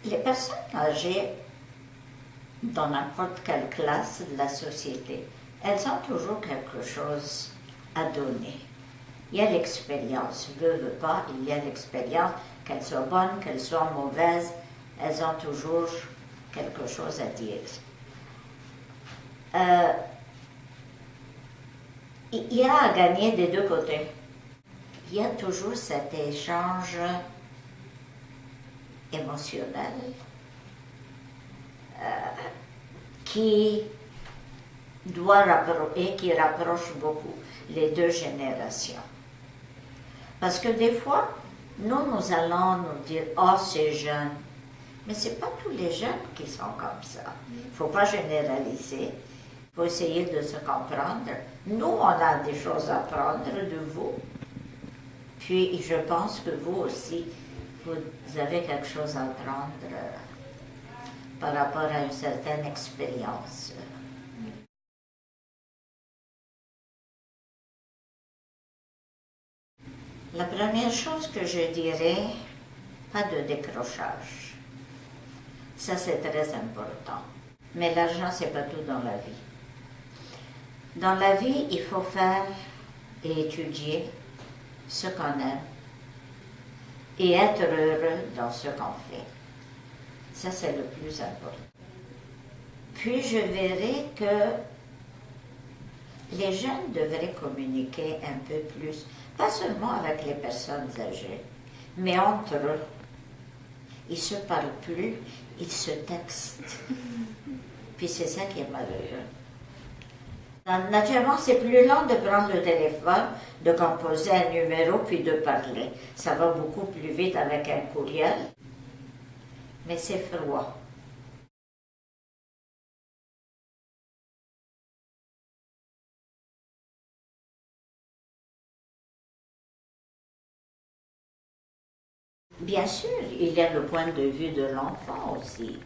Les personnes âgées, dans n'importe quelle classe de la société, elles ont toujours quelque chose à donner. Il y a l'expérience, veut pas, il y a l'expérience, qu'elles soient bonnes, qu'elles soient mauvaises, elles ont toujours quelque chose à dire. Il y a à gagner des deux côtés. Il y a toujours cet échange émotionnel qui rapproche beaucoup les deux générations. Parce que des fois, nous allons nous dire « Oh, c'est jeune ». Mais ce n'est pas tous les jeunes qui sont comme ça. Il ne faut pas généraliser. Il faut essayer de se comprendre. Nous, on a des choses à apprendre de vous. Puis, je pense que vous aussi, vous avez quelque chose à apprendre par rapport à une certaine expérience. La première chose que je dirais, pas de décrochage. Ça, c'est très important. Mais l'argent, c'est pas tout dans la vie. Dans la vie, il faut faire et étudier ce qu'on aime et être heureux dans ce qu'on fait. Ça, c'est le plus important. Puis, je verrai que les jeunes devraient communiquer un peu plus, pas seulement avec les personnes âgées, mais entre eux. Ils ne se parlent plus, ils se textent. Puis c'est ça qui est malheureux. Naturellement, c'est plus long de prendre le téléphone, de composer un numéro, puis de parler. Ça va beaucoup plus vite avec un courriel, mais c'est froid. Bien sûr, il y a le point de vue de l'enfant aussi.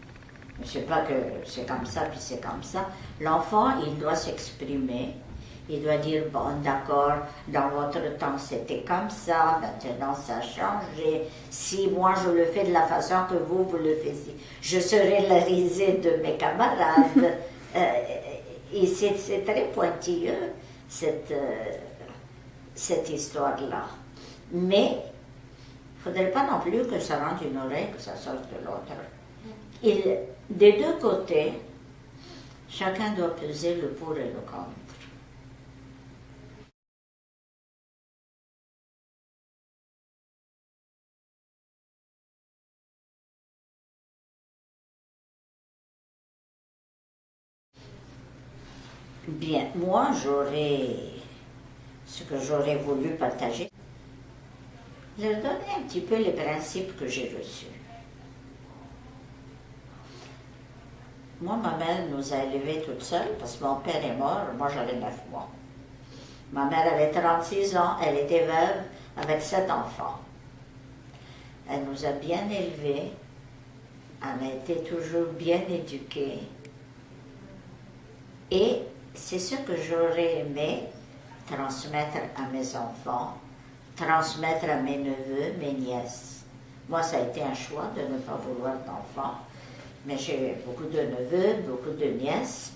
Je ne sais pas que c'est comme ça, puis c'est comme ça. L'enfant, il doit s'exprimer. Il doit dire, bon, d'accord, dans votre temps, c'était comme ça, maintenant, ça a changé. Si moi, je le fais de la façon que vous le faites, je serai la risée de mes camarades. Et c'est très pointilleux, cette histoire-là. Mais, il ne faudrait pas non plus que ça rentre une oreille, que ça sorte de l'autre. Des deux côtés, chacun doit peser le pour et le contre. Bien, moi, ce que j'aurais voulu partager, leur donner un petit peu les principes que j'ai reçus. Moi, ma mère nous a élevés toute seule parce que mon père est mort, moi j'avais 9 mois. Ma mère avait 36 ans, elle était veuve avec 7 enfants. Elle nous a bien élevés, elle a été toujours bien éduquée. Et c'est ce que j'aurais aimé transmettre à mes enfants, transmettre à mes neveux, mes nièces. Moi, ça a été un choix de ne pas vouloir d'enfants. Mais j'ai beaucoup de neveux, beaucoup de nièces.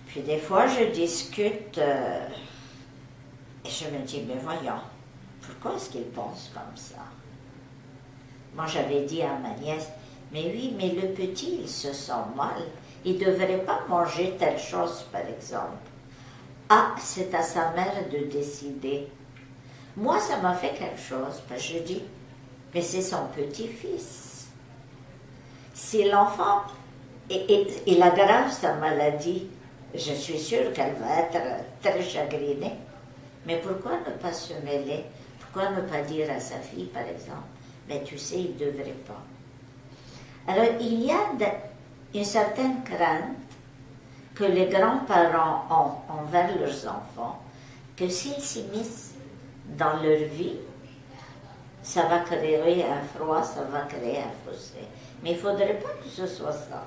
Puis des fois, je discute et je me dis, mais voyons, pourquoi est-ce qu'ils pensent comme ça? Moi, j'avais dit à ma nièce, mais oui, mais le petit, il se sent mal. Il ne devrait pas manger telle chose, par exemple. Ah, c'est à sa mère de décider. Moi, ça m'a fait quelque chose, parce que je dis, mais c'est son petit-fils. Si l'enfant il aggrave sa maladie, je suis sûre qu'elle va être très chagrinée. Mais pourquoi ne pas se mêler? Pourquoi ne pas dire à sa fille, par exemple, mais tu sais, il ne devrait pas. Alors, il y a une certaine crainte que les grands-parents ont envers leurs enfants, que s'ils s'immiscent dans leur vie, ça va créer un froid, ça va créer un fossé. Mais il ne faudrait pas que ce soit ça.